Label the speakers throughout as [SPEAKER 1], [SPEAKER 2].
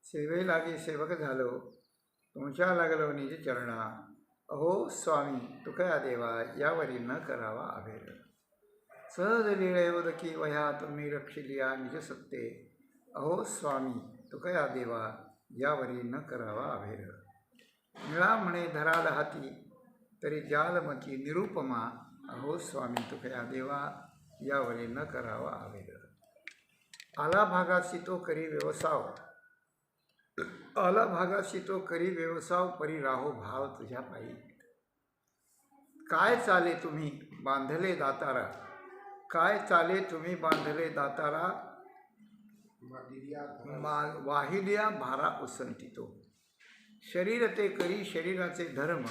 [SPEAKER 1] सेवे लागी सेवक झालो तुमच्या लागलो निज चरणा अहो स्वामी तुकया देवा यावरी न करावा अभेर सहज लीळेवदकी वह्या तुम्ही रक्षिलिया निज सत्ते अहो स्वामी तुकया देवा यावरी न करावा अभेर निळा म्हणे धराल हाती तरी जालमती निरुपमा अहो स्वामी तुकया देवा यावरी न करावा अभेर आला भागासी तो करी व्यवसाव आला भागाशी तो करी व्यवसाव परी राहो भाव तुझ्या पायी काय चाले तुम्ही बांधले दातारा काय चाले तुम्ही बांधले दातारा वाहिलिया भारा उसंती तो शरीर ते करी शरीराचे धर्म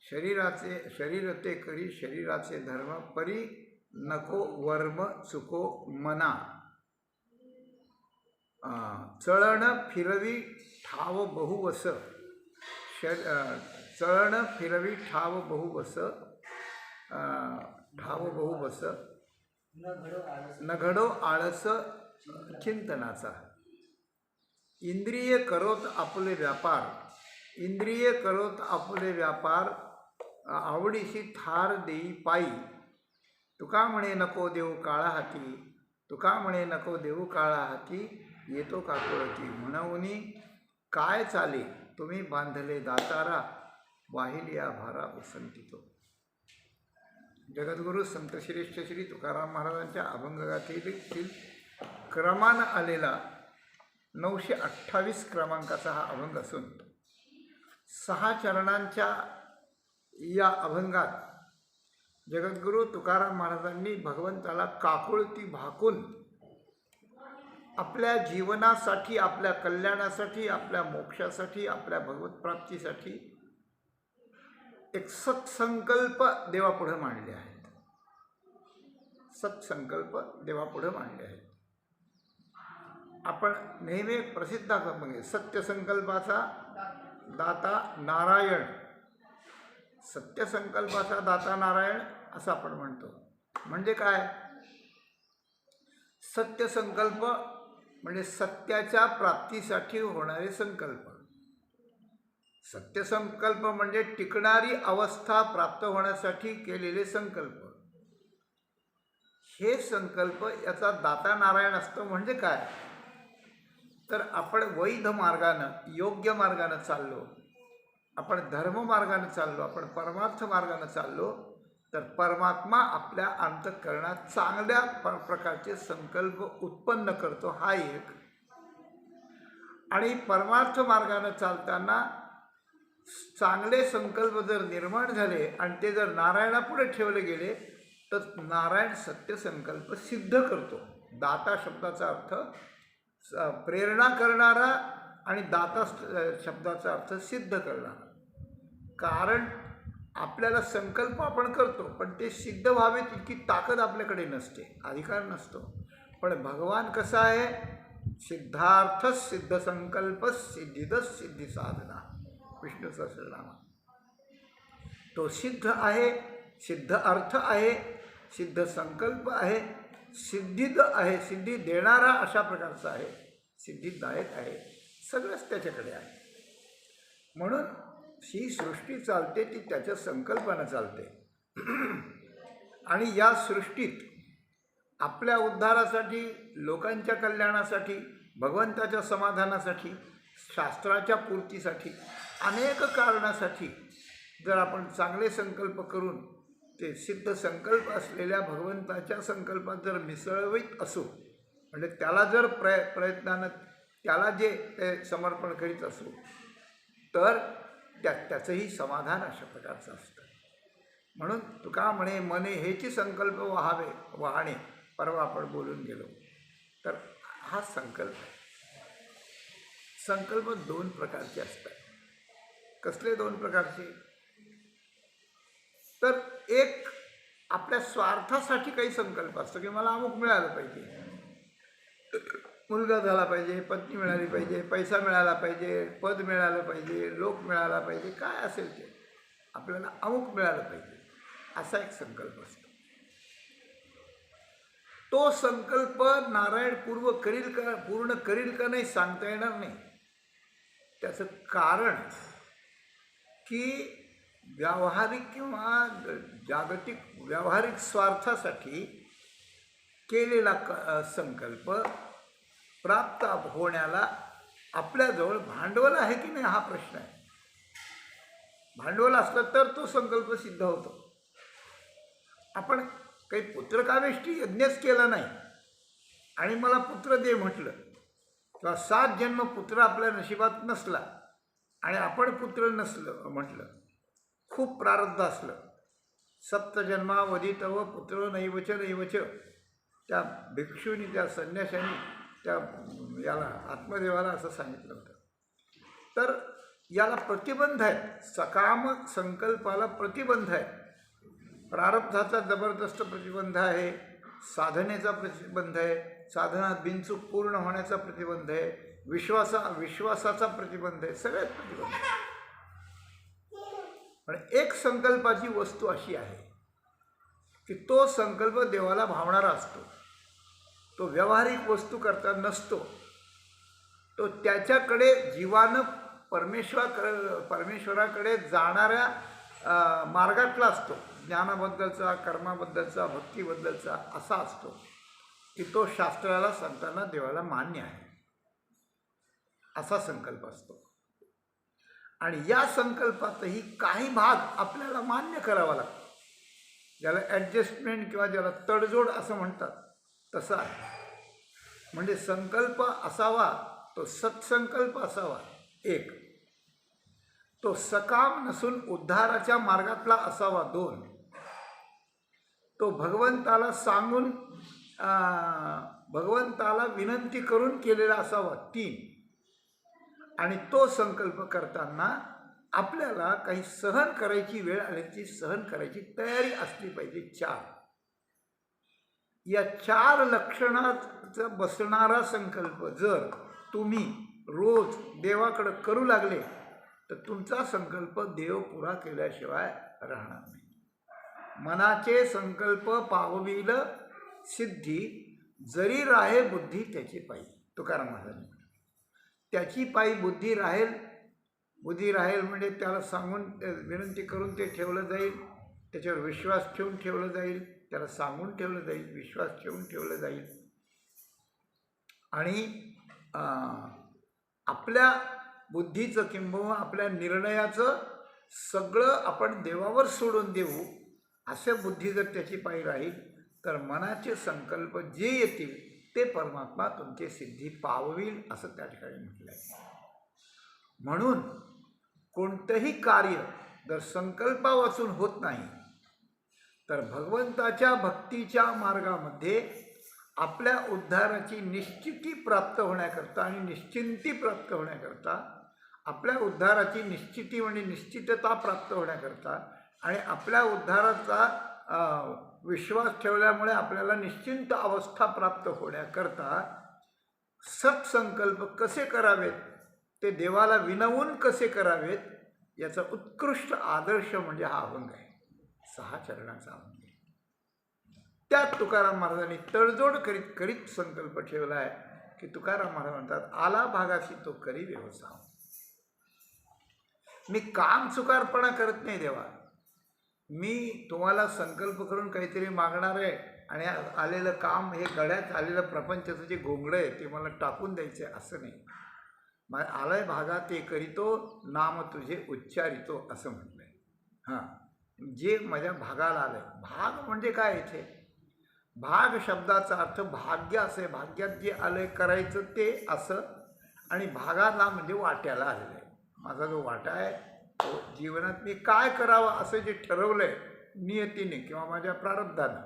[SPEAKER 1] शरीर ते करी शरीराचे धर्म परी नको वर्म चुको मना चळण फिरवी ठाव बहुवस चळण फिरवी ठाव बहुवस न घडो आळस चिंतनाचा इंद्रिय करोत आपले व्यापार आवडीशी थार देई पायी तुका म्हणे नको देऊ काळा हाती येतो काकुळती म्हणूनी काय चाले तुम्ही बांधले दातारा वाहिलिया भारा उसंतितो. जगद्गुरु संत श्रेष्ठ श्री तुकाराम महाराजांच्या अभंगातील क्रमानं आलेला 928 क्रमांकाचा हा अभंग असून 6 चरणांच्या या अभंगात जगद्गुरु तुकाराम महाराजांनी भगवंताला काकुळती भाकून आपल्या जीवनासाठी आपल्या कल्याणासाठी आपल्या मोक्षासाठी आपल्या भगवतप्राप्तीसाठी एक सत्संकल्प देवापुढे मांडले आहेत. आपण नेहमी प्रसिद्ध म्हणजे सत्यसंकल्पाचा दाता नारायण असं आपण म्हणतो. म्हणजे काय सत्यसंकल्प म्हणजे सत्याच्या प्राप्तीसाठी होणारे संकल्प. सत्यसंकल्प म्हणजे टिकणारी अवस्था प्राप्त होण्यासाठी केलेले संकल्प. हे संकल्प याचा दाता नारायण असतो. म्हणजे काय तर आपण वैध मार्गानं योग्य मार्गानं चाललो, आपण धर्म मार्गानं चाललो, आपण परमार्थ मार्गानं चाललो तर परमात्मा आपल्या अंतःकरणात चांगल्या प्रकारचे संकल्प उत्पन्न करतो, हा एक. आणि परमार्थ मार्गाने चालताना चांगले संकल्प जर निर्माण झाले आणि ते जर नारायणापुढे ठेवले गेले तर नारायण सत्य संकल्प सिद्ध करतो. दाता शब्दाचा अर्थ प्रेरणा करणारा आणि दाता शब्दाचा अर्थ सिद्ध करणारा. कारण आपल्याला संकल्प आपण करतो पण ते सिद्ध व्हावेत इतकी ताकद आपल्याकडे नसते, अधिकार नसतो. पण भगवान कसा आहे? सिद्धार्थ सिद्ध संकल्प सिद्धिदच सिद्धी साधना, विष्णू सहस्रनाम. तो सिद्ध आहे, सिद्ध अर्थ आहे, सिद्ध संकल्प आहे, सिद्धिद आहे, सिद्धी देणारा अशा प्रकारचा आहे, सिद्धिदायक आहे, सगळंच त्याच्याकडे आहे. म्हणून ही सृष्टी चालते ती त्याच्या संकल्पानं चालते. आणि या सृष्टीत आपल्या उद्धारासाठी, लोकांच्या कल्याणासाठी, भगवंताच्या समाधानासाठी, शास्त्राच्या पूर्तीसाठी, अनेक कारणासाठी जर आपण चांगले संकल्प करून ते सिद्ध संकल्प असलेल्या भगवंताच्या संकल्पात जर मिसळवीत असू, म्हणजे त्याला जर प्रयत्नानं त्याला जे ते समर्पण करीत असू तर त्याचंही समाधान अशा प्रकारचं असतं. म्हणून तुका म्हणे मने हेची संकल्प वाहणे, परवा आपण बोलून गेलो. तर हा संकल्प, संकल्प दोन प्रकारचे असतात. कसले दोन प्रकारचे? तर एक आपल्या स्वार्थासाठी काही संकल्प असतो की मला अमुक मिळालं पाहिजे, मुलगा झाला पाहिजे, पत्नी मिळाली पाहिजे, पैसा मिळाला पाहिजे, पद मिळालं पाहिजे, लोक मिळाला पाहिजे, काय असेल ते आपल्याला अमुक मिळालं पाहिजे, असा एक संकल्प असतो. तो संकल्प नारायण पूर्ण करील का नाही सांगता येणार नाही. त्याचं कारण की व्यावहारिक किंवा जागतिक व्यावहारिक स्वार्थासाठी केलेला संकल्प प्राप्त होण्याला आपल्याजवळ भांडवल आहे की नाही हा प्रश्न आहे. भांडवल असलं तर तो संकल्प सिद्ध होतो. आपण काही पुत्रकामेष्टी यज्ञच केला नाही आणि मला पुत्र दे म्हटलं किंवा 7 जन्म पुत्र आपल्या नशिबात नसला आणि आपण पुत्र नसलं म्हटलं, खूप प्रारब्ध असलं, 7 जन्मावधी तव पुत्र नैवच नैवच, त्या भिक्षूनी, त्या संन्याशानी त्या याला आत्मदेवाला असं सांगितलं होतं. तर याला प्रतिबंध आहे, सकाम संकल्पाला प्रतिबंध आहे. प्रारब्धाचा जबरदस्त प्रतिबंध आहे, साधनेचा प्रतिबंध आहे, साधनात बिनचूक पूर्ण होण्याचा प्रतिबंध आहे, विश्वासाचा प्रतिबंध आहे, सगळ्यात प्रतिबंध आहे. पण एक संकल्पाची वस्तू अशी आहे की तो संकल्प देवाला भावणारा असतो. तो व्यावहारिक वस्तू करता नसतो. तो त्याच्याकडे जीवानं परमेश्वराकडे जाणाऱ्या मार्गातला असतो. ज्ञानाबद्दलचा, कर्माबद्दलचा, भक्तीबद्दलचा असा असतो की तो शास्त्राला सांगताना देवाला मान्य आहे, असा संकल्प असतो. आणि या संकल्पातही काही भाग आपल्याला मान्य करावा लागतो, ज्याला ॲडजस्टमेंट किंवा ज्याला तडजोड असं म्हणतात, तसं आहे. म्हणजे संकल्प असावा तो सत्संकल्प असावा एक, तो सकाम नसून उद्धाराच्या मार्गातला असावा 2, तो भगवंताला सांगून भगवंताला विनंती करून केलेला असावा 3, आणि तो संकल्प करताना आपल्याला काही सहन करायची वेळ आली, ती सहन करायची तयारी असली पाहिजे 4. या 4 लक्षणात बसणारा संकल्प जर तुम्ही रोज देवाकडे करू लागले तर तुमचा संकल्प देव पुरा केल्याशिवाय राहणार नाही. मनाचे संकल्प पावविल सिद्धी, जरी राहे बुद्धी त्याची पायी, तुकाराम महाराज. त्याची पायी बुद्धी राहील म्हणजे त्याला सांगून विनंती करून ते ठेवलं जाईल, त्याच्यावर विश्वास ठेवून ठेवलं जाईल, त्याला सांगून ठेवलं जाईल, विश्वास ठेवून ठेवलं जाईल. आणि आपल्या बुद्धीचं किंवा आपल्या निर्णयाचं सगळं आपण देवावर सोडून देऊ असे बुद्धी जर त्याची पायी राहील तर मनाचे संकल्प जे येतील ते परमात्मा तुमची सिद्धी पावविल असं त्या ठिकाणी म्हटलं आहे. म्हणून कोणतंही कार्य जर संकल्पावाचून होत नाही तर भगवंताच्या भक्तीच्या मार्गामध्ये आपल्या उद्धाराची निश्चिती प्राप्त होण्याकरता आणि निश्चिंती प्राप्त होण्याकरता, आपल्या उद्धाराची निश्चिती म्हणजे निश्चितता प्राप्त होण्याकरता आणि आपल्या उद्धाराचा विश्वास ठेवल्यामुळे आपल्याला निश्चिंत अवस्था प्राप्त होण्याकरता सत्संकल्प कसे करावेत, ते देवाला विनवून कसे करावेत, याचा उत्कृष्ट आदर्श म्हणजे हा अभंग आहे. 6 चरणाचा अभंग आहे. त्यात तुकाराम महाराजांनी तडजोड करीत करीत संकल्प ठेवला आहे की तुकाराम महाराज म्हणतात, आला भागाशी तो करी व्यवसाय. मी काम चुकारपणा करत नाही देवा, मी तुम्हाला संकल्प करून काहीतरी मागणार आहे आणि आलेलं काम हे गळ्यात आलेलं प्रपंचाचं जे घोंगडं आहे ते मला टाकून द्यायचं आहे असं नाही. आलय भागा ते करीतो नाम तुझे उच्चारितो असं म्हटलं आहे. हां, जे माझ्या भागाला आलं आहे. भाग म्हणजे काय इथे? भाग शब्दाचा अर्थ भाग्य असे, भाग्यात जे आलं आहे करायचं ते असं, आणि भागाला म्हणजे वाट्याला आलेलं आहे. माझा जो वाटा आहे तो जीवनात मी काय करावं असं जे ठरवलं आहे नियतीने किंवा माझ्या प्रारब्धानं,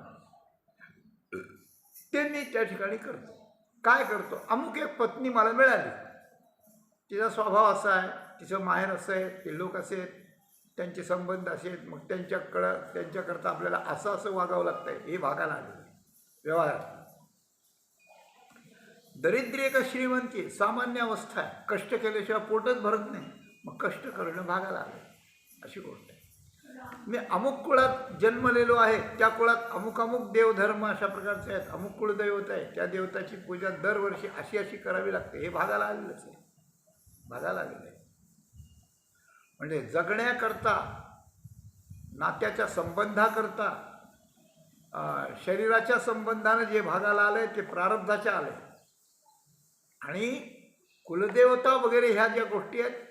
[SPEAKER 1] ते मी त्या ठिकाणी करतो. काय करतो? अमुक एक पत्नी मला मिळाली, तिचा स्वभाव असा आहे, तिचं माहेर असं आहे, ते लोक असे आहेत, त्यांचे संबंध असे आहेत, मग त्यांच्याकरता आपल्याला असं असं वागावं लागतं आहे. हे भागाला आलेलं आहे. व्यवहार दरिद्री का श्रीमंती सामान्य अवस्था आहे. कष्ट केल्याशिवाय पोटच भरत नाही, मग कष्ट करणं भागाला आलं अशी गोष्ट आहे. मी अमुक कुळात जन्मलेलो आहे, त्या कुळात अमुक अमुक देवधर्म अशा प्रकारचे आहेत, अमुक कुळदैवत आहे, त्या देवताची पूजा दरवर्षी अशी अशी करावी लागते. हे भागाला आलेलंच आहे. भागाला आलेलं आहे म्हणजे जगण्याकरता, नात्याच्या संबंधाकरता, शरीराच्या संबंधाने जे भागाला आलंय ते प्रारब्धाच्या आलंय. आणि कुलदेवता वगैरे ह्या ज्या गोष्टी आहेत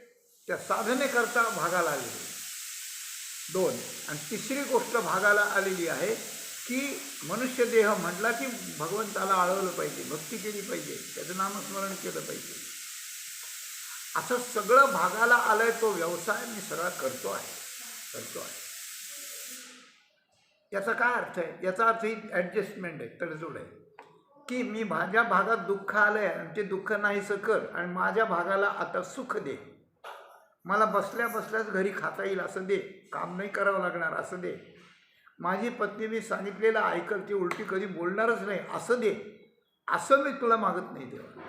[SPEAKER 1] त्या साधनेकरता भागाला आलेली. 2. आणि तिसरी गोष्ट भागाला आलेली आहे की मनुष्य देह म्हटला की भगवंताला आळवलं पाहिजे, भक्ती केली पाहिजे, त्याचं नामस्मरण केलं पाहिजे. असं सगळं भागाला आलंय. तो व्यवसाय मी सगळा करतो आहे. याचा काय अर्थ आहे? याचा अर्थ ही ॲडजस्टमेंट आहे, तडजोड आहे की मी माझ्या भागात दुःख आलं आहे आणि ते दुःख नाहीसं कर आणि माझ्या भागाला आता सुख दे. मला बसल्या बसल्याच घरी खाता येईल असं दे, काम नाही करावं लागणार असं दे. माझी पत्नी मी सांगितलेलं ऐकल, ती उलटी कधी बोलणारच नाही असं दे. असं मी तुला मागत नाही देवा.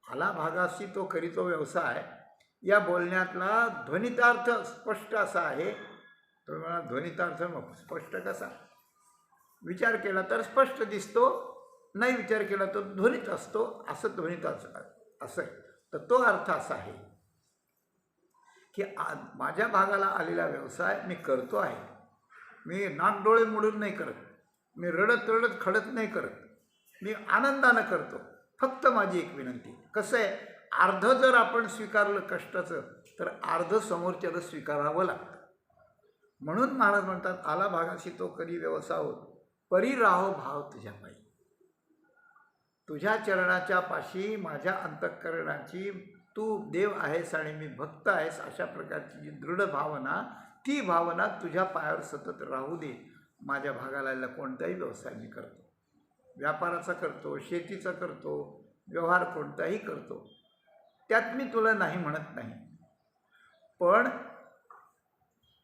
[SPEAKER 1] आला भागाशी तो करीतो व्यवसाय या बोलण्यातला ध्वनितार्थ स्पष्ट असा आहे. तो मला ध्वनितार्थ मग स्पष्ट कसा? विचार केला तर स्पष्ट दिसतो, नाही विचार केला तर ध्वनित असतो, असं ध्वनितार्थ असं आहे. तर तो अर्थ असा आहे की माझ्या भागाला आलेला व्यवसाय मी करतो आहे. मी नाकडोळे मोडून नाही करत, मी रडत रडत खडत नाही करत, मी आनंदानं करतो. फक्त माझी एक विनंती, कसं आहे, अर्ध जर आपण स्वीकारलं कष्टाचं तर अर्ध समोरच्याला स्वीकारावं लागतं. म्हणून महाराज म्हणतात, आला भागाशी तो करी व्यवसाय परी राहो भाव तुझ्या पायी. तुझ्या चरणाच्या पाशी माझ्या अंतःकरणाची तू देव आहेस आणि मी भक्त आहेस अशा प्रकारची जी दृढ भावना, ती भावना तुझ्या पायावर सतत राहू दे. माझ्या भागाला कोणताही व्यवसाय मी करतो, व्यापाराचा करतो, शेतीचा करतो, व्यवहार कोणताही करतो, त्यात मी तुला नाही म्हणत नाही. पण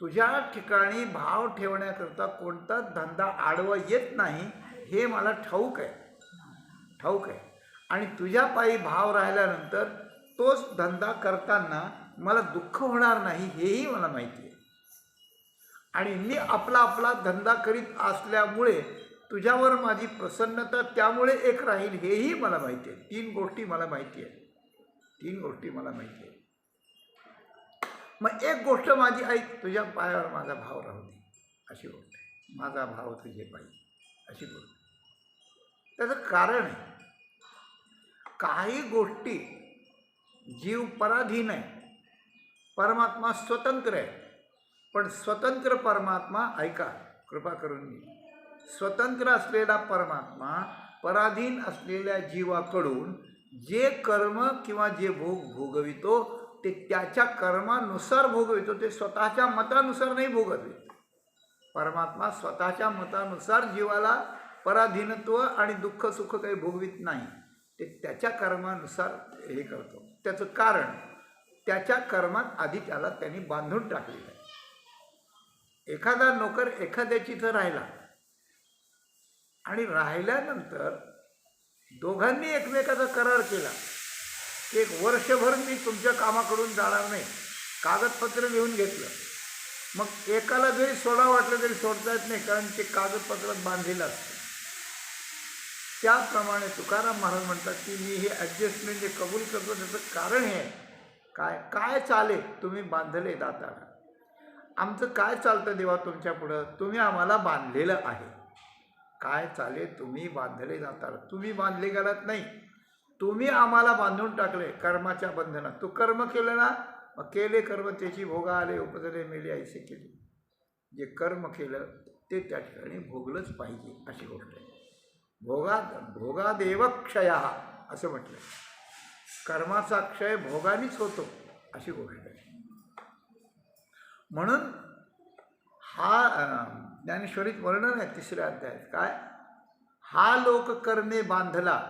[SPEAKER 1] तुझ्या ठिकाणी भाव ठेवण्याकरता कोणताच धंदा आडवा येत नाही हे मला ठाऊक आहे. आणि तुझ्या पायी भाव राहिल्यानंतर तोच धंदा करताना मला दुःख होणार नाही हेही मला माहिती आहे. आणि मी आपला धंदा करीत असल्यामुळे तुझ्यावर माझी प्रसन्नता त्यामुळे एक राहील हेही मला माहिती आहे. 3 गोष्टी मला माहिती आहे. मग एक गोष्ट माझी ऐक, तुझ्या पायावर माझा भाव राहू दे अशी गोष्ट आहे. माझा भाव तुझे पाहिजे अशी गोष्ट. त्याचं कारण आहे, काही गोष्टी जीव पराधीन आहे, परमात्मा स्वतंत्र आहे. पण स्वतंत्र परमात्मा, ऐका कृपा करून मी, स्वतंत्र असलेला परमात्मा पराधीन असलेल्या जीवाकडून जे कर्म किंवा जे भोग भोगवितो ते त्याच्या कर्मानुसार भोगवितो, ते स्वतःच्या मतानुसार नाही भोगवित. परमात्मा स्वतःच्या मतानुसार जीवाला पराधीनत्व आणि दुःख सुख काही भोगवित नाही, ते त्याच्या कर्मानुसार हे करतो. त्याचं कारण त्याच्या कर्मात आधी त्याला त्यांनी बांधून टाकलेलं आहे. एखादा नोकर एखाद्याची इथं राहिला आणि राहिल्यानंतर दोघांनी एकमेकाचा करार केला, एक वर्षभर मी तुमच्या कामाकडून जाणार नाही, कागदपत्र लिहून घेतलं. मग एकाला जरी सोडा वाटलं तरी सोडता येत नाही, कारण ते कागदपत्रात बांधलेलं असतं. त्याप्रमाणे तुकाराम महाराज म्हणतात की मी हे ॲडजस्टमेंट जे कबूल करतो त्याचं कारण हे आहे, काय काय चाले तुम्ही बांधले दाताला. आमचं काय चालतं देवा तुमच्या पुढं, तुम्ही आम्हाला बांधलेलं आहे. काय चाले तुम्ही बांधले जाताल, तुम्ही बांधले गेलात नाही, तुम्ही आम्हाला बांधून टाकले कर्माच्या बंधनात. तू कर्म केलं ना, मग केले कर्म त्याची भोगा आले, उपजले मेले ऐसे केले. जे कर्म केलं ते त्या ठिकाणी भोगलंच पाहिजे अशी गोष्ट आहे. भोगादेव क्षया असं म्हटलं, कर्माचा क्षय भोगानेच होतो अशी गोष्ट आहे. म्हणून हा ज्ञानेश्वरीत वर्णन आहे 3ऱ्या अध्यायात, काय हा लोक करणे बांधला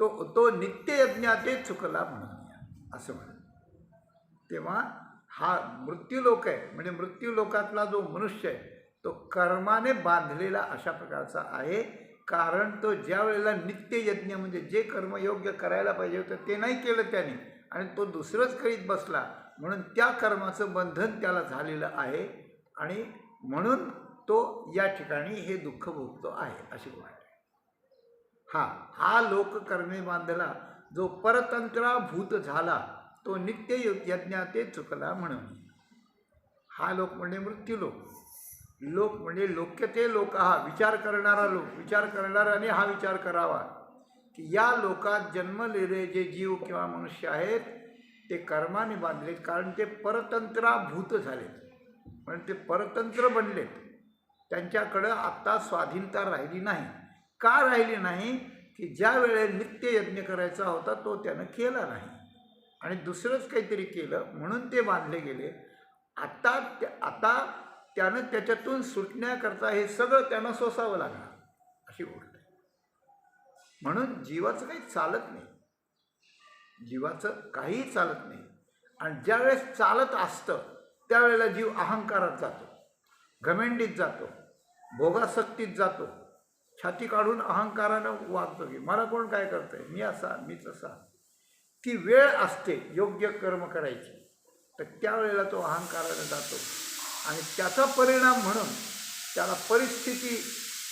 [SPEAKER 1] तो नित्ययज्ञाते चुकला म्हणून असं म्हणून. तेव्हा हा मृत्यूलोक आहे, म्हणजे मृत्यूलोकातला जो मनुष्य आहे तो कर्माने बांधलेला अशा प्रकारचा आहे. कारण तो ज्या वेळेला नित्ययज्ञ म्हणजे जे कर्म योग्य करायला पाहिजे होतं ते नाही केलं त्याने, आणि तो दुसरंच करीत बसला, म्हणून त्या कर्माचं बंधन त्याला झालेलं आहे, आणि म्हणून तो या ठिकाणी हे दुःख भोगतो आहे अशी गोष्ट आहे. हा लोक कर्मे बांधला जो परतंत्राभूत झाला तो नित्य यज्ञाते चुकला म्हणून. हा लोक म्हणजे मृत्यूलोक, लोक म्हणजे लोक्यते लोक, हा विचार करणारा लोक, विचार करणाऱ्याने हा विचार करावा की या लोकात जन्मलेले जे जीव किंवा मनुष्य आहेत ते कर्माने बांधलेत, कारण ते परतंत्राभूत झालेत, म्हणजे ते परतंत्र बनलेत. त्यांच्याकडं आत्ता स्वाधीनता राहिली नाही. का राहिली नाही? की ज्या वेळेला नित्ययज्ञ करायचा होता तो त्यानं केला नाही आणि दुसरंच काहीतरी केलं, म्हणून ते बांधले गेले. आता त्यानं त्याच्यातून सुटण्याकरता हे सगळं त्यानं सोसावं लागलं अशी गोष्ट आहे. म्हणून जीवाचं काही चालत नाही, जीवाचं काहीही चालत नाही. आणि ज्यावेळेस चालत असतं त्यावेळेला जीव अहंकारात जातो, घमेंडीत जातो, भोगासक्तीत जातो, छाती काढून अहंकारानं वागतो की मला कोण काय करतंय, मी असा मी तसा. ती वेळ असते योग्य कर्म करायची, तर त्यावेळेला तो अहंकारानं जातो आणि त्याचा परिणाम म्हणून त्याला परिस्थिती,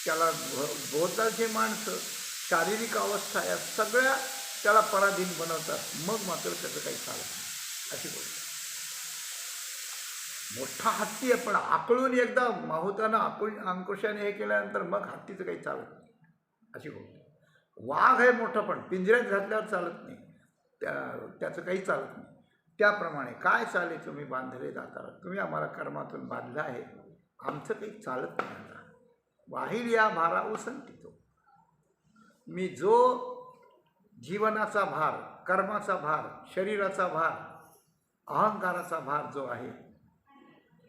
[SPEAKER 1] त्याला भोवतालची माणसं, शारीरिक अवस्था या सगळ्या त्याला पराधीन बनवतात. मग मात्र त्याचं काही चालत नाही अशी गोष्ट. मोठा हत्ती आहे पण आकळून एकदा माहुतानं अंकुशाने हे केल्यानंतर मग हत्तीचं काही चालत नाही अशी गोष्ट. वाघ आहे मोठा पण पिंजऱ्यात घातल्यावर चालत नाही, त्याचं काही चालत नाही. त्याप्रमाणे काय चाले तुम्ही बांधले जाता, तुम्ही आम्हाला कर्मातून बांधलं आहे, आमचं काही चालत नाही. आता वाहील या भारा उसंतितो. मी जो जीवनाचा भार, कर्माचा भार, शरीराचा भार, अहंकाराचा भार जो आहे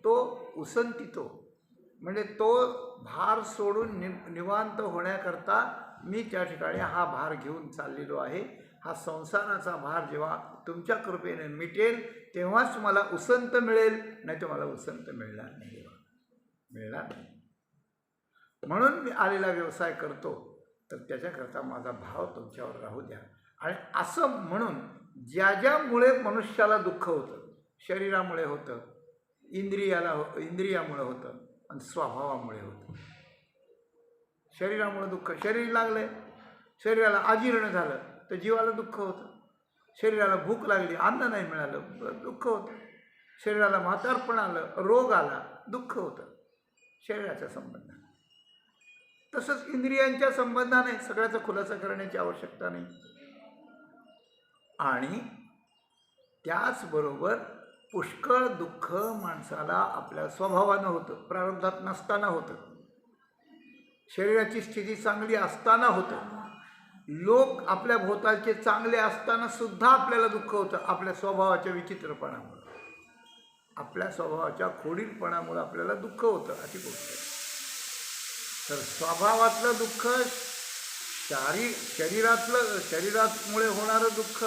[SPEAKER 1] तो उसंतितो, म्हणजे तो भार सोडून निवांत होण्याकरता मी त्या ठिकाणी हा भार घेऊन चाललेलो आहे. हा संसाराचा भार जेव्हा तुमच्या कृपेने मिटेल तेव्हाच मला उसंत मिळेल, नाही तर मला उसंत मिळणार नाही, मिळणार नाही. म्हणून मी आलेला व्यवसाय करतो, तर त्याच्याकरता माझा भाव तुमच्यावर राहू द्या. आणि असं म्हणून ज्यामुळे मनुष्याला दुःख होतं, शरीरामुळे होतं, इंद्रियामुळे होतं आणि स्वभावामुळे होतं. शरीरामुळे दुःख, शरीर लागले, शरीराला अजीर्ण झालं तर जीवाला दुःख होतं. शरीराला भूक लागली, अन्न नाही मिळालं, दुःख होतं. शरीराला म्हातारपण आलं, रोग आला, दुःख होतं शरीराच्या संबंधाने. तसंच इंद्रियांच्या संबंधाने सगळ्याचा खुलासा करण्याची आवश्यकता नाही. आणि त्याचबरोबर पुष्कळ दुःख माणसाला आपल्या स्वभावानं होतं, प्रारब्धात नसताना होतं, शरीराची स्थिती चांगली असताना होतं. लोक आपल्या भोवतालचे चांगले असताना सुद्धा आपल्याला दुःख होतं आपल्या स्वभावाच्या विचित्रपणामुळे, आपल्या स्वभावाच्या खोडीलपणामुळे आपल्याला दुःख होतं, अशी गोष्ट आहे. तर स्वभावातलं दुःख, शरीरामुळे होणारं दुःख,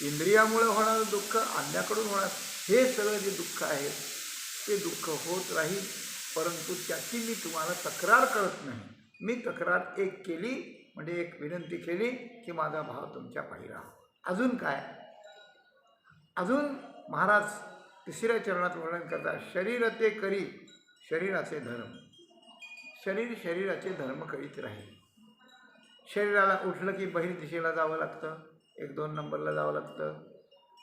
[SPEAKER 1] इंद्रियामुळे होणारं दुःख, अन्याकडून होणार, हे सगळं जे दुःख आहे ते दुःख होत राहील. परंतु त्याची मी तुम्हाला तक्रार करत नाही. मी तक्रार एक केली म्हणजे एक विनंती केली की माझा भाव तुमच्या पायी राहा. अजून काय, अजून महाराज तिसऱ्या चरणात वर्णन करतात, शरीर ते करी शरीराचे धर्म. शरीर शरीराचे धर्म करीत राहील. शरीराला उठलं की बहिर दिशेला जावं लागतं, 1-2 नंबरला जावं लागतं,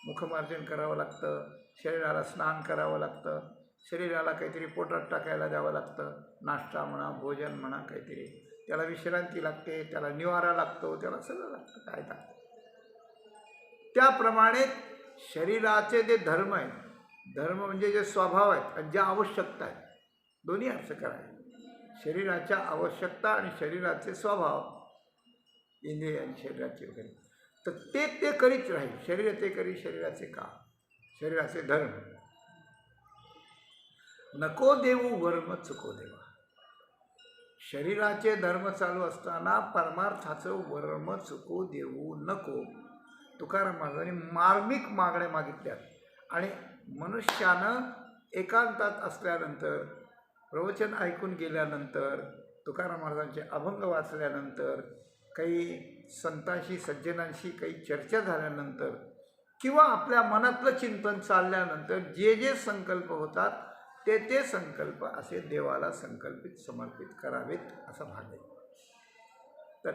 [SPEAKER 1] मुखमार्जन करावं लागतं, शरीराला स्नान करावं लागतं, शरीराला काहीतरी पोटात टाकायला द्यावं लागतं, नाश्ता म्हणा, भोजन म्हणा, काहीतरी त्याला विश्रांती लागते, त्याला निवारा लागतो, त्याला सगळं लागतं, काय लागतं. त्याप्रमाणे शरीराचे जे धर्म आहेत, धर्म म्हणजे जे स्वभाव आहेत आणि ज्या आवश्यकता आहेत, दोन्ही अर्थ करायचे. शरीराच्या आवश्यकता आणि शरीराचे स्वभाव, इंद्रिय आणि शरीराचे वगैरे, तर ते करीत राहील. शरीर ते करी शरीराचे काम, शरीराचे धर्म. नको देऊ वर्म चुको देवा. शरीराचे धर्म चालू असताना परमार्थाचं वर्म चुको देऊ नको. तुकाराम महाराजांनी मार्मिक मागण्या मागितल्यात. आणि मनुष्यानं एकांतात असल्यानंतर, प्रवचन ऐकून गेल्यानंतर, तुकाराम महाराजांचे अभंग वाचल्यानंतर, काही संतांशी सज्जनांशी काही चर्चा झाल्यानंतर, किंवा आपल्या मनातलं चिंतन चालल्यानंतर जे जे संकल्प होतात ते संकल्प असे देवाला संकल्पित समर्पित करावेत, असा भाग आहे. तर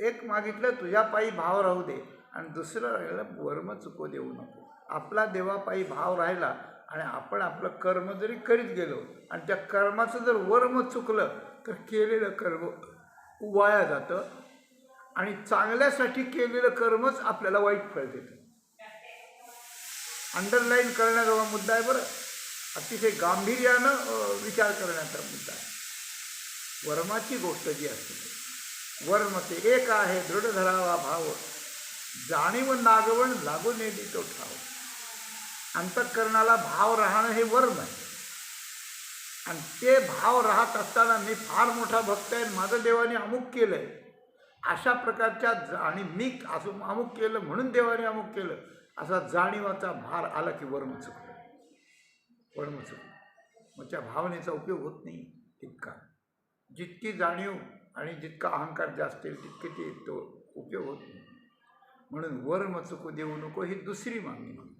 [SPEAKER 1] एक मागितलं तुझ्या पायी भाव राहू दे, आणि दुसरं राहिलं वर्म चुको देऊ नको. आपला देवापायी भाव राहिला आणि आपण आपलं कर्म जरी करीत गेलो आणि त्या कर्माचं जर वर्म चुकलं तर केलेलं कर्म वाया जातं, आणि चांगल्यासाठी केलेलं कर्मच आपल्याला वाईट फळ देतं. अंडरलाईन करण्याजोगा मुद्दा आहे बरं, अतिशय गांभीर्यानं विचार करण्याचा मुद्दा आहे. वर्माची गोष्ट जी असते, वर्म ते एक आहे दृढ धरावा भाव, जाणीव नागवण लागू नेदी तो ठाव. अंतःकरणाला भाव राहणं हे वर्म आहे, आणि ते भाव राहत असताना मी फार मोठा भक्त आहे, माझं देवाने अमुक केलं आहे, अशा प्रकारच्या, आणि मी असं अमुक केलं म्हणून देवाने अमुक केलं, असा जाणीवाचा भार आला की वर्म चुकलं. वर्म चुकलं मग त्या भावनेचा उपयोग होत नाही तितका. जितकी जाणीव आणि जितका अहंकार जास्त येईल तितके ते तो उपयोग होत नाही. म्हणून वर्म चुकू देऊ नको ही दुसरी मागणी मागतात.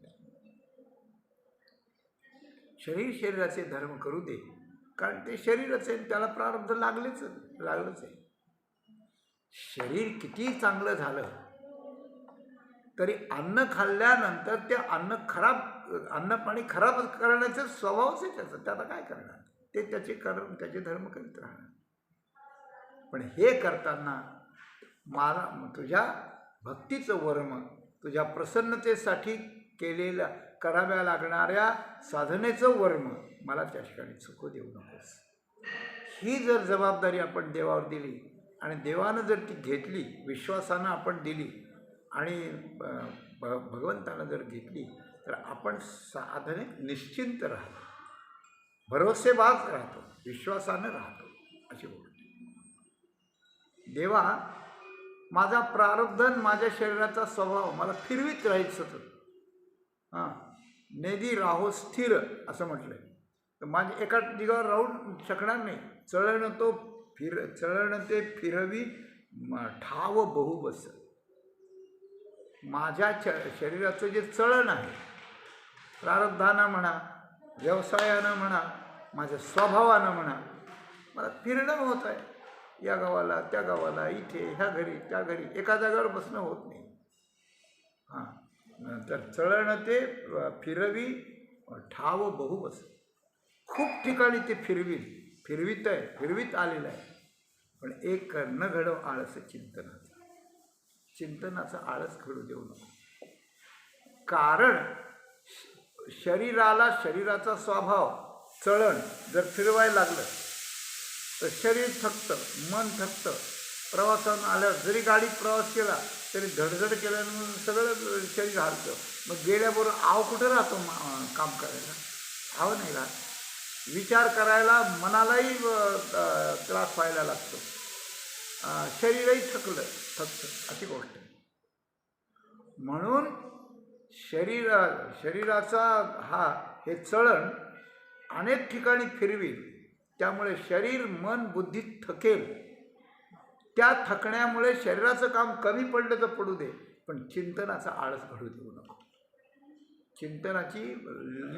[SPEAKER 1] शरीराचे धर्म करू दे, कारण ते शरीरच आहे, त्याला प्रारब्ध लागलंच आहे. शरीर किती चांगलं झालं तरी अन्न खाल्ल्यानंतर ते अन्न पाणी खराब करण्याचा स्वभावच आहे त्याचा, त्याला काय करणार, ते त्याचे कर्म त्याचे धर्म करीत राहणार. पण हे करताना मला तुझ्या भक्तीचं वर्म, तुझ्या प्रसन्नतेसाठी केलेल्या कराव्या लागणाऱ्या साधनेचं वर्म मला त्या ठिकाणी चुकू देऊ नकोस. ही जर जबाबदारी आपण देवावर दिली आणि देवानं जर ती घेतली, विश्वासानं आपण दिली आणि भगवंतानं जर घेतली, तर आपण साधनेत निश्चिंत राहतो, भरोसेबाज राहतो, विश्वासानं राहतो, अशी गोष्ट. देवा माझा प्रारब्ध, माझ्या शरीराचा स्वभाव मला फिरवीत राहील सतत. नेदी राहो स्थिर असं म्हटलंय, तर माझ्या एका ठिकाणावर राहून शकणार नाही. चळण ते फिरवी ठाव बहुबस. माझ्या शरीराचं जे चळण आहे, प्रारब्धानं म्हणा, व्यवसायानं म्हणा, माझ्या स्वभावानं म्हणा, मला फिरणं होत आहे, या गावाला त्या गावाला, इथे ह्या घरी त्या घरी, एका जागेवर बसणं होत नाही. तर चळण ते फिरवी ठाव बहुबस. खूप ठिकाणी ते फिरवीत आलेलं आहे. पण एक न घडव आळस चिंतनाचा आळस घडू देऊ नको. कारण शरीराला शरीराचा स्वभाव चळण जर फिरवायला लागलं तर शरीर थकतं, मन थकतं. प्रवासानं आल्यावर जरी गाडीत प्रवास केला तरी धडधड केल्यानं सगळं शरीर हालतं. मग गेल्याबरोबर आव कुठं राहतो काम करायला? आव नाही राहत. विचार करायला मनालाही त्रास व्हायला लागतो. शरीरही थकतं अशी गोष्ट आहे. म्हणून शरीराचा हे चळण अनेक ठिकाणी फिरवी. त्यामुळे शरीर मन बुद्धी थकेल. त्या थकण्यामुळे शरीराचं काम कमी पडलं तर पडू दे, पण चिंतनाचा आळस घडू देऊ नको. चिंतनाची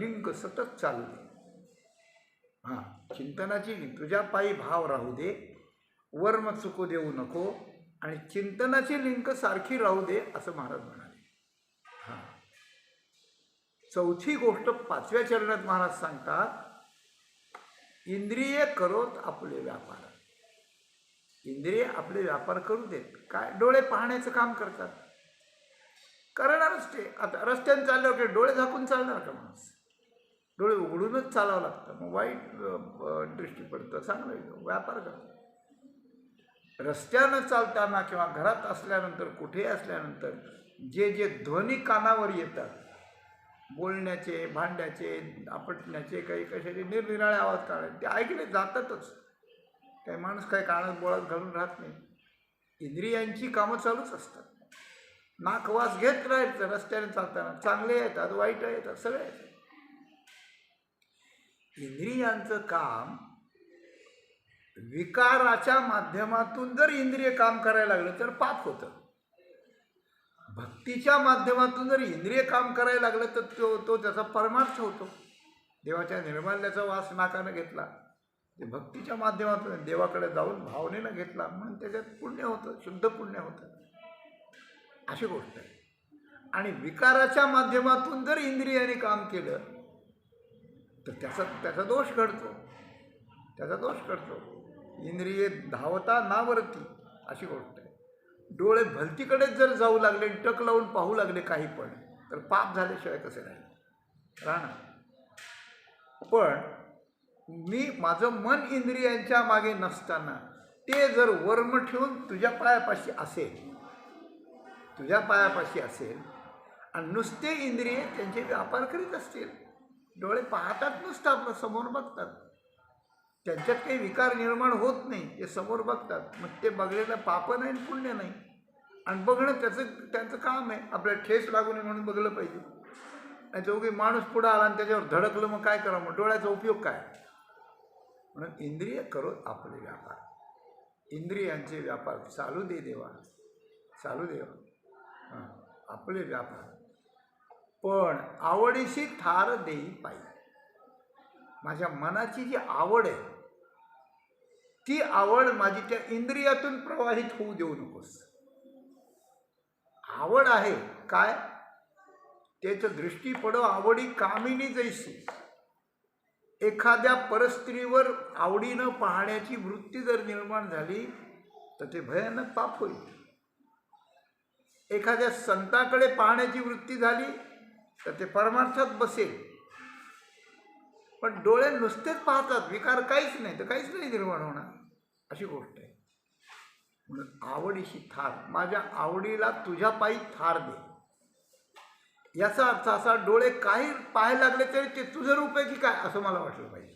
[SPEAKER 1] लिंक सतत चालू दे. चिंतनाची तुझ्या पायी भाव राहू दे, वर्म चुकू देऊ नको आणि चिंतनाची लिंक सारखी राहू दे असं महाराज म्हणाले. चौथी गोष्ट 5व्या चरणात महाराज सांगतात, इंद्रिय करोत आपले व्यापार. इंद्रिय आपले व्यापार करू देत. काय? डोळे पाहण्याचं काम करतात. करणारच ते. आता रस्त्याने चालल्यावर काही डोळे झाकून चालणार का माणूस? डोळे उघडूनच चालावं लागतं. मग वाईट दृष्टी पडतं, चांगलं व्यापार करतो. रस्त्यानं चालताना किंवा घरात असल्यानंतर कुठेही असल्यानंतर जे ध्वनी कानावर येतात, बोलण्याचे, भांड्याचे, आपटण्याचे, काही कशाचे निरनिराळे आवाज काढायचे, ते ऐकले जातातच. काही माणूस काही कानात बोळात घालून राहत नाही. इंद्रियांची कामं चालूच असतात. नाकवास घेत राहायचं रस्त्याने चालताना. चांगले येतात, वाईट येतात, सगळे येतात. इंद्रियांचं काम विकाराच्या माध्यमातून जर इंद्रिय काम करायला लागलं तर पाप होतं. भक्तीच्या माध्यमातून जर इंद्रिय काम करायला लागलं तर तो त्याचा परमार्थ होतो. देवाच्या निर्माल्याचा वास नाकानं घेतला, ते भक्तीच्या माध्यमातून देवाकडे जाऊन भावनेनं घेतला म्हणून त्याच्यात पुण्य होतं, शुद्ध पुण्य होतं. अशी गोष्ट आहे. आणि विकाराच्या माध्यमातून जर इंद्रियाने काम केलं तर त्याचा दोष घडतो. इंद्रिये धावता नावरती अशी गोष्ट आहे. डोळे भलतीकडेच जर जाऊ लागले, टक लावून पाहू लागले काही पण, तर पाप झाल्याशिवाय कसे राहणार? पण माझं मन इंद्रियांच्या मागे नसताना ते जर वर्म ठेवून तुझ्या पायापाशी असेल आणि नुसते इंद्रिय त्यांचे व्यापार करीत असतील, डोळे पाहतात नुसतं आपलं, समोर बघतात, त्यांच्यात काही विकार निर्माण होत नाही, ते समोर बघतात. मग ते बघलेलं पाप नाही आणि पुण्य नाही. आणि बघणं त्यांचं काम आहे. आपल्याला ठेस लागू नये म्हणून बघलं पाहिजे. आणि जो माणूस पुढं आला आणि त्याच्यावर धडकलं, मग काय करावं? मग डोळ्याचा उपयोग काय? म्हणून इंद्रिय करो आपले व्यापार. इंद्रियांचे व्यापार चालू दे देवा, आपले व्यापार. पण आवडीशी ठार देई पायी. माझ्या मनाची जी आवड आहे, ती आवड माझी त्या इंद्रियातून प्रवाहित होऊ देऊ नकोस. आवड आहे काय? त्याचं दृष्टी पडो आवडी कामिनी जैसी. एखाद्या परस्त्रीवर आवडीनं पाहण्याची वृत्ती जर निर्माण झाली तर ते भयानक पाप होईल. एखाद्या संताकडे पाहण्याची वृत्ती झाली तर ते परमार्थात बसेल. पण डोळे नुसतेच पाहतात, विकार काहीच नाही, तर काहीच नाही निर्माण होणार, अशी गोष्ट आहे. म्हणून आवडीशी थार. माझ्या आवडीला तुझ्या पायी थार दे. याचा अर्थ असा, डोळे काही पाहायला लागले तरी ते तुझं रूप आहे की काय असं मला वाटलं पाहिजे.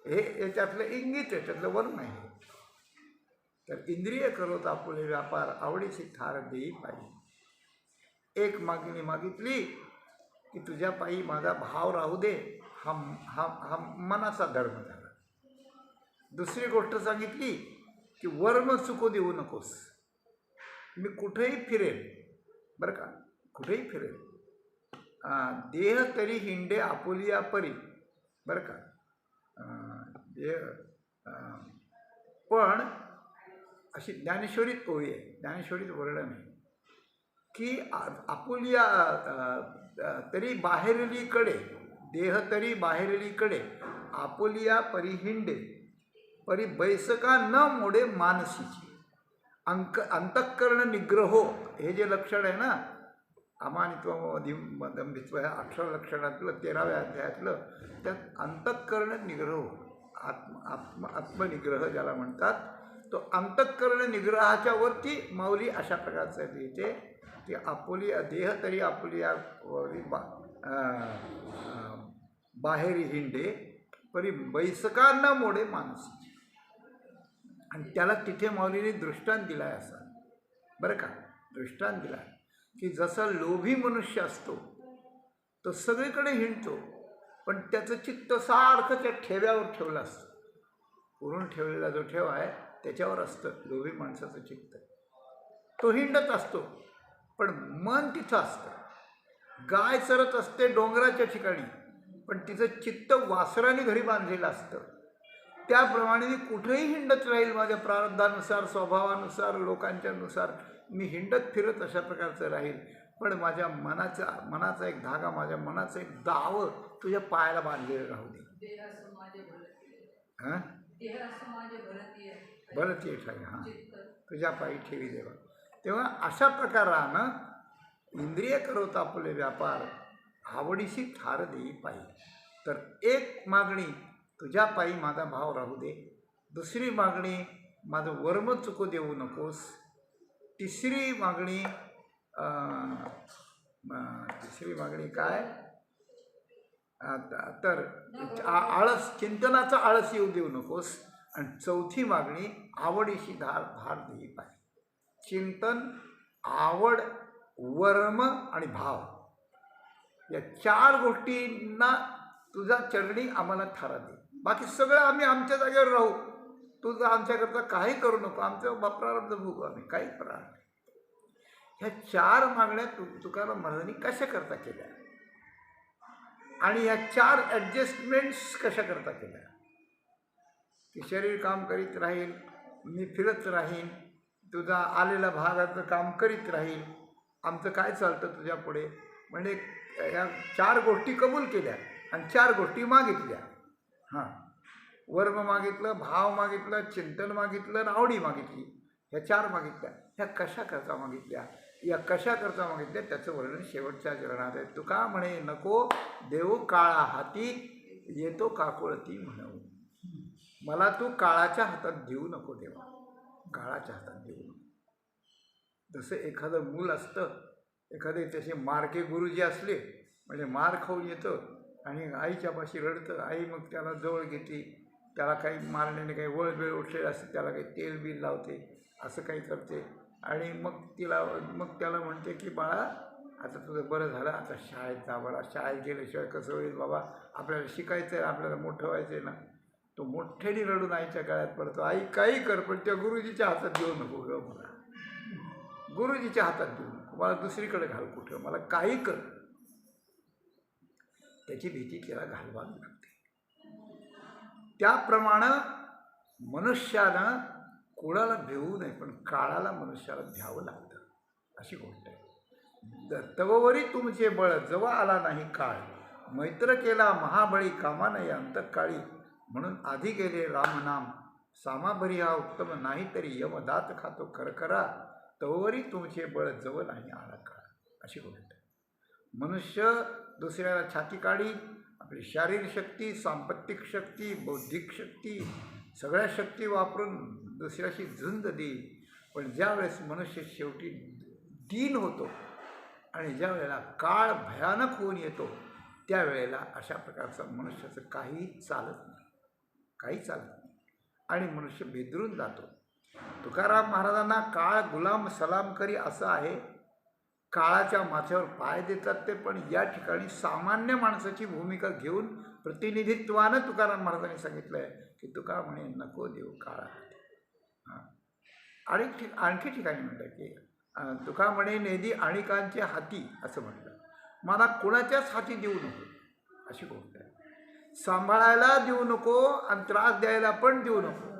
[SPEAKER 1] हे त्यातलं इंगित आहे, त्यातलं वर्ण आहे. तर इंद्रिय करत आपले व्यापार, आवडीशी थार देई पाहिजे. एक मागणी मागितली की तुझ्या पायी माझा भाव राहू दे, हा मनाचा धर्म झाला. दुसरी गोष्ट सांगितली की वर्म चुकू देऊ नकोस. मी कुठेही फिरेल, बरं का, कुठेही फिरेल. देह तरी हिंडे आपुलिया परी, बरं का. पण अशी ज्ञानेश्वरीत ओळी आहे, ज्ञानेश्वरीत वर्णन आहे की आपुलिया तरी बाहेरलीकडे, देह तरी बाहेरलीकडे, आपुलिया परिहिंडे परी बैसका न मोडे मानसीची. अंतःकरण निग्रहो, हे जे लक्षण आहे ना, अमानित्व दंभित्व ह्या 18 लक्षणातलं 13व्या अध्यायातलं त्यात अंतःकरण निग्रह आत्मनिग्रह ज्याला म्हणतात, तो अंतःकरण निग्रहाच्या वरती माऊली अशा प्रकारचं येते की आपुली देह तरी आपुली बाहेर हिंडे परी बैसका न मोडे मानसी. आणि त्याला तिथे माऊलीने दृष्टांत दिला आहे असा, बरं का, दृष्टांत दिला की जसा लोभी मनुष्य असतो तो सगळीकडे हिंडतो, पण त्याचं चित्त सारखं त्या ठेव्यावर ठेवलं असतं. पुरून ठेवलेला जो ठेवा आहे त्याच्यावर असतं लोभी माणसाचं चित्त. तो हिंडत असतो पण मन तिथं असतं. गाय चरत असते डोंगराच्या ठिकाणी, पण तिचं चित्त वासराने घरी बांधलेलं असतं. त्याप्रमाणे मी कुठेही हिंडत राहील, माझ्या प्रारब्धानुसार, स्वभावानुसार, लोकांच्यानुसार मी हिंडत फिरत अशा प्रकारचं राहील, पण माझ्या मनाचा एक धागा, माझ्या मनाचं एक दाव तुझ्या पायाला बांधलेलं राहू दे. हां, भरतीय ठाई, हां, तुझ्या पायी ठेवी देवा. तेव्हा अशा प्रकारानं इंद्रिय करवता आपले व्यापार आवडीशी थार देई पायी. तर एक मागणी तुझ्या पायी माझा भाव राहू दे, दुसरी मागणी माझं वर्म चुकू देऊ नकोस, तिसरी मागणी काय तर आळस, चिंतनाचा आळस येऊ देऊ नकोस, आणि चौथी मागणी आवडीशी भार देई पाहिजे. चिंतन, आवड, वर्म आणि भाव या 4 गोष्टींना तुझा चरणी आम्हाला थारा दे. बाकी सगळं आम्ही आमच्या जागेवर राहू, तुझं आमच्याकरता काही करू नको, आमचं प्रारब्ध भोगू आम्ही, काही प्राण. ह्या 4 मागण्या तुकाराम महाराजांनी कशा करता केल्या आणि ह्या 4 ॲडजस्टमेंट्स कशा करता केल्या की शरीर काम करीत राहील, मी फिरत राहीन, तुझा आलेला भागाचं काम करीत राहील, आमचं काय चालतं तुझ्या पुढे. म्हणजे या 4 गोष्टी कबूल केल्या आणि 4 गोष्टी मागितल्या. हां, वर्म मागितलं, भाव मागितलं, चिंतन मागितलं आणि आवडी मागितली. ह्या 4 मागितल्या. ह्या कशा करता मागितल्या, या कशा करता मागितल्या त्याचं वर्णन शेवटच्या चरणात आहे. तुका म्हणे नको देऊ काळा हाती, येतो काकुळती म्हणू. मला तू काळाच्या हातात देऊ नको देवा, काळाच्या हातात देऊ नको. जसं एखादं मूल असतं, एखादे त्याचे मारके गुरुजी असले म्हणजे मार खाऊन येतं आणि आईच्या पाशी रडतं, आई मग त्याला जवळ घेते, त्याला काही मारण्याने काही वळबिळ उठलेलं असते, त्याला काही तेल बिल लावते, असं काही करते आणि मग त्याला म्हणते की बाळा आता तुझं बरं झालं, आता शाळेत जा बाळा, शाळेत गेल्याशिवाय कसं होईल बाबा, आपल्याला शिकायचं आहे, आपल्याला मोठं व्हायचं आहे ना. तो मोठ्याने रडून आईच्या गळ्यात पडतो, आई काही कर पण त्या गुरुजीच्या हातात देऊ नको ग, मला गुरुजीच्या हातात देऊ नको, मला दुसरीकडे घाल कुठं, मला काही कर. त्याची भीती त्याला घालवावी लागते. त्याप्रमाणे मनुष्यानं कोणाला भेवू नये, पण काळाला मनुष्याला भ्यावं लागतं, अशी गोष्ट आहे. तववरी तुमचे बळ जवळ आला नाही काळ, मैत्र केला महाबळी कामा नाही अंतकाळी. म्हणून आधी गेले रामनाम, सामाभरी हा उत्तम नाही तरी यमदात खातो खरखरा. तववरी तुमचे बळ जवळ नाही आला काळ, अशी गोष्ट आहे. मनुष्य दुसऱ्याला छाती काढी, आपली शारीरिक शक्ती, सांपत्तिक शक्ती, बौद्धिक शक्ती, सगळ्या शक्ती वापरून दुसऱ्याशी झुंज देईल. पण ज्या वेळेस मनुष्य शेवटी दीन होतो आणि ज्या वेळेला काळ भयानक होऊन येतो, त्यावेळेला अशा प्रकारचं मनुष्याचं काही चालत नाही, काही चालत नाही आणि मनुष्य बेदरून जातो. तुकाराम महाराजांना काळ गुलाम सलाम करी असं आहे. काळाच्या माथ्यावर पाय देतात ते, पण या ठिकाणी सामान्य माणसाची भूमिका घेऊन प्रतिनिधित्वानं तुकाराम महाराजांनी सांगितलं आहे की तुका म्हणे नको देऊ काळा हाती. हां, आणखी ठिकाणी म्हणतं की तुका म्हणे नेदी आणिकांचे हाती, असं म्हटलं. मला कोणाच्याच हाती देऊ नको, अशी गोष्ट आहे. सांभाळायला देऊ नको आणि त्रास द्यायला पण देऊ नको.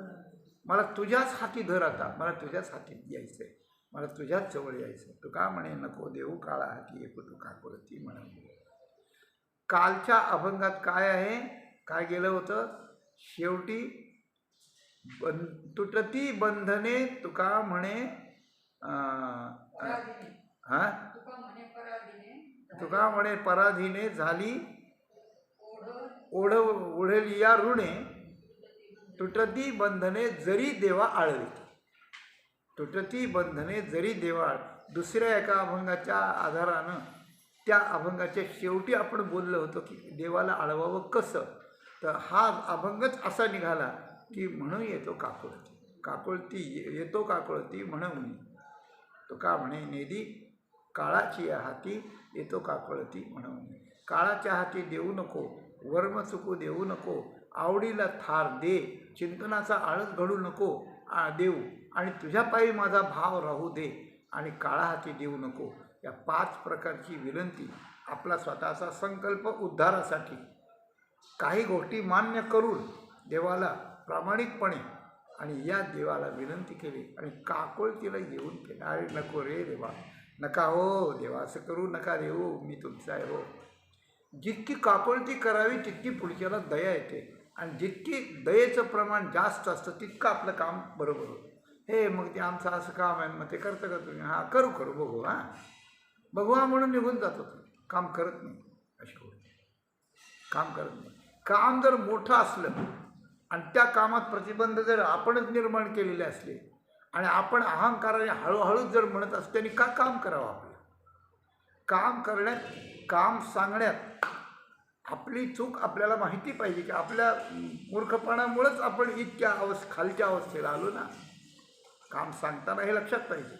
[SPEAKER 1] मला तुझ्याच हाती धर, आता मला तुझ्याच हाती यायचं आहे, मला तुझ्याच जवळ यायचं. तुका म्हणे नको देऊ काळा हाती, एक तुका कुळती म्हणून. कालच्या अभंगात काय आहे, काय गेलं होतं, शेवटी तुटती बंधने तुका म्हणे तुका म्हणे पराधीने झाली ओढलिया ऋणे, तुटती बंधने जरी देवा आळवी. तुटती बंधने जरी देवा. दुसऱ्या एका अभंगाच्या आधारानं त्या अभंगाच्या शेवटी आपण बोललो होतो की देवाला आळवावं कसं. तर हा अभंगच असा निघाला की म्हणून येतो काकुळती. काकुळती येतो काकुळती म्हणून. तो का म्हणे नेदी काळाची हाती येतो काकुळती म्हणून. काळाच्या हाती देऊ नको, वर्म चुकू देऊ नको, आवडीला थार दे, चिंतनाचा आळस घडू नको देऊ, आणि तुझ्या पायी माझा भाव राहू दे, आणि काळा हाती देऊ नको. या 5 प्रकारची विनंती आपला स्वतःचा संकल्प उद्धारासाठी काही गोष्टी मान्य करून देवाला प्रामाणिकपणे आणि या देवाला विनंती केली आणि काकुळतीला येऊन केलं. अरे नको रे देवा, नका हो देवा, असं करू नका देऊ, मी तुमचा आहे हो. जितकी काकुळती करावी तितकी पुढच्याला दया येते, आणि जितकी दयेचं प्रमाण जास्त असतं तितकं आपलं काम बरोबर होतं. हे मग ते आमचं असं काम आहे, मग ते करतं का तुम्ही? हां करू बघू, हां बघू म्हणून निघून जातो. काम करत नाही, अशी गोष्ट काम करत नाही. काम जर मोठं असलं आणि त्या कामात प्रतिबंध जर आपणच निर्माण केलेले असले आणि आपण अहंकाराने हळूहळू जर म्हणत असतो, त्यांनी का काम करावं? आपलं काम करण्यात, काम सांगण्यात आपली चूक आपल्याला माहिती पाहिजे की आपल्या मूर्खपणामुळेच आपण इतक्या खालच्या अवस्थेला आलो ना. काम सांगताना हे लक्षात पाहिजे,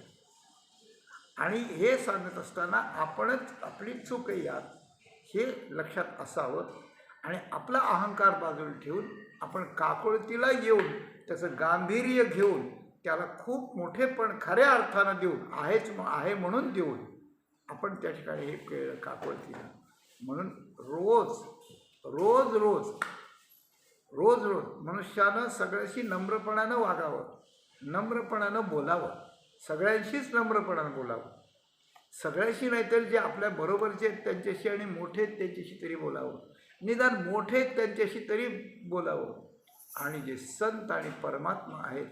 [SPEAKER 1] आणि हे सांगत असताना आपणच आपली चूक आहे यात हे लक्षात असावं. आणि आपला अहंकार बाजूला ठेवून आपण काकुळतीला येऊन त्याचं गांभीर्य घेऊन त्याला खूप मोठेपण खऱ्या अर्थानं देऊन, आहे म्हणून देऊन आपण त्या ठिकाणी हे केलं काकुळतीला. म्हणून रोज रोज रोज रोज रोज मनुष्यानं सगळ्याशी नम्रपणानं वागावं, नम्रपणानं बोलावं, सगळ्यांशीच नम्रपणानं बोलावं. सगळ्याशी नाहीतर जे आपल्या बरोबरचे आहेत त्यांच्याशी आणि मोठे आहेत त्यांच्याशी तरी बोलावं, निदान मोठे आहेत त्यांच्याशी तरी बोलावं, आणि जे संत आणि परमात्मा आहेत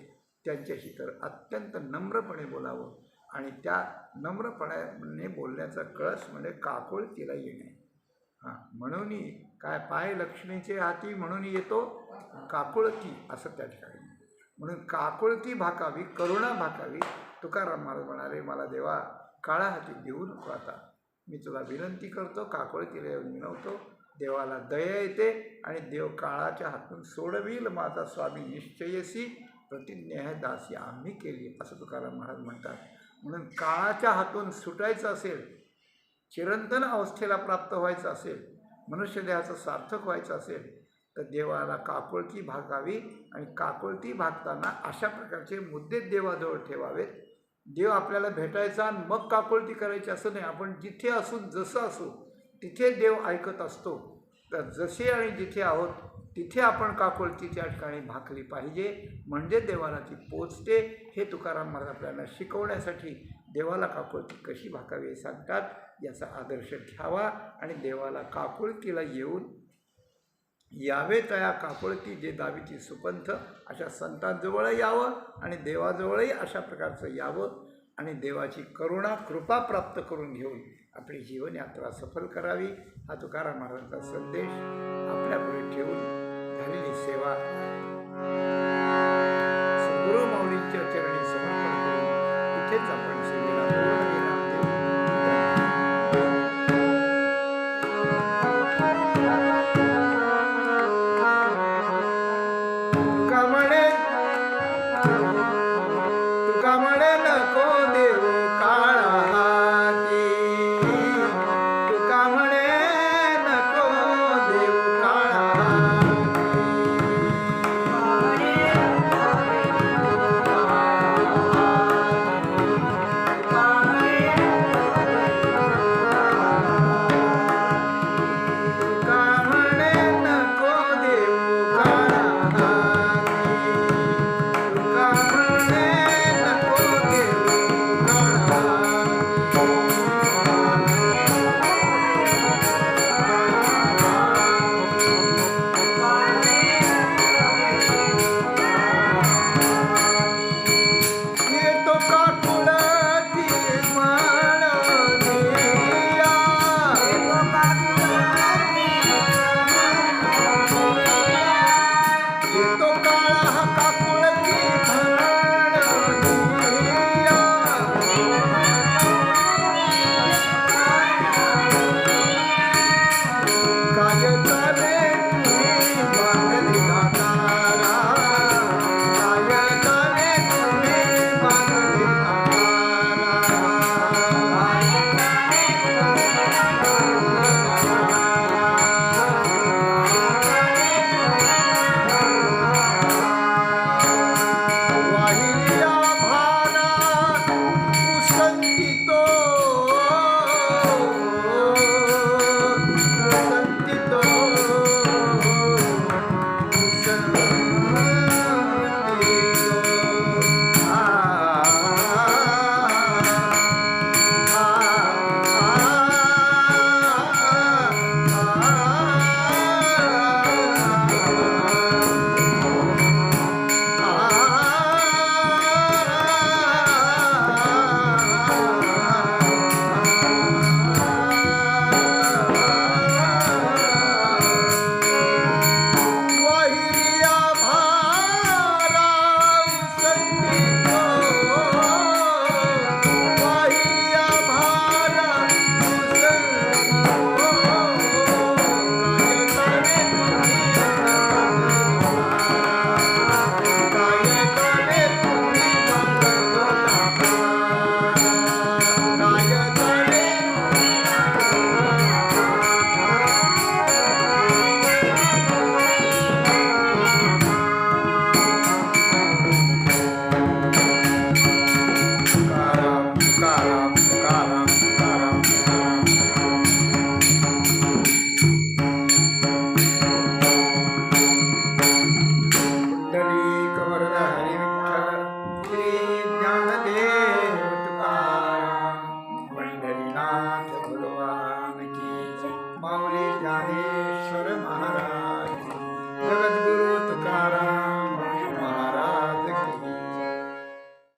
[SPEAKER 1] त्यांच्याशी तर अत्यंत नम्रपणे बोलावं. आणि त्या नम्रपणाने बोलण्याचा कळस म्हणजे काकुळतीला येणे. हां, म्हणून काय पाय लक्ष्मीचे हाती म्हणून येतो काकुळती, असं त्या ठिकाणी. म्हणून काकुळती भाकावी, करुणा भाकावी. तुकाराम महाराज म्हणाले, मला देवा काळा हाती देऊ नको, आता मी तुला विनंती करतो, काकुळतीला येऊन विनवतो. देवाला दया येते आणि देव काळाच्या हातून सोडविल माझा स्वामी निश्चयसी, प्रतिज्ञा आहे दासी आम्ही केली, असं तुकाराम महाराज म्हणतात. म्हणून काळाच्या हातून सुटायचं असेल, चिरंतन अवस्थेला प्राप्त व्हायचं असेल, मनुष्यदेहाचं सार्थक व्हायचं असेल तर देवाला काकुळती भागावी. आणि काकुळती भागताना अशा प्रकारचे मुद्दे देवाजवळ ठेवावेत. देव आपल्याला भेटायचा आणि मग काकुळती करायची असं नाही. आपण जिथे असू, जसं असू तिथे देव ऐकत असतो. तर जसे आणि जिथे आहोत तिथे आपण काकुळती त्या ठिकाणी भाकली पाहिजे, म्हणजे देवाला ती पोचते. हे तुकाराम महाराज आपल्याला शिकवण्यासाठी देवाला काकुळती कशी भाकावी हे सांगतात. याचा आदर्श घ्यावा आणि देवाला काकुळतीला येऊन यावे तया काकुळती जे दावीची सुपंथ, अशा संतांजवळ यावं आणि देवाजवळही अशा प्रकारचं यावं आणि देवाची करुणा कृपा प्राप्त करून घेऊन आपली जीवनयात्रा सफल करावी. हा तुकाराम महाराजांचा संदेश आपल्यापुढे ठेवून झालेली सेवा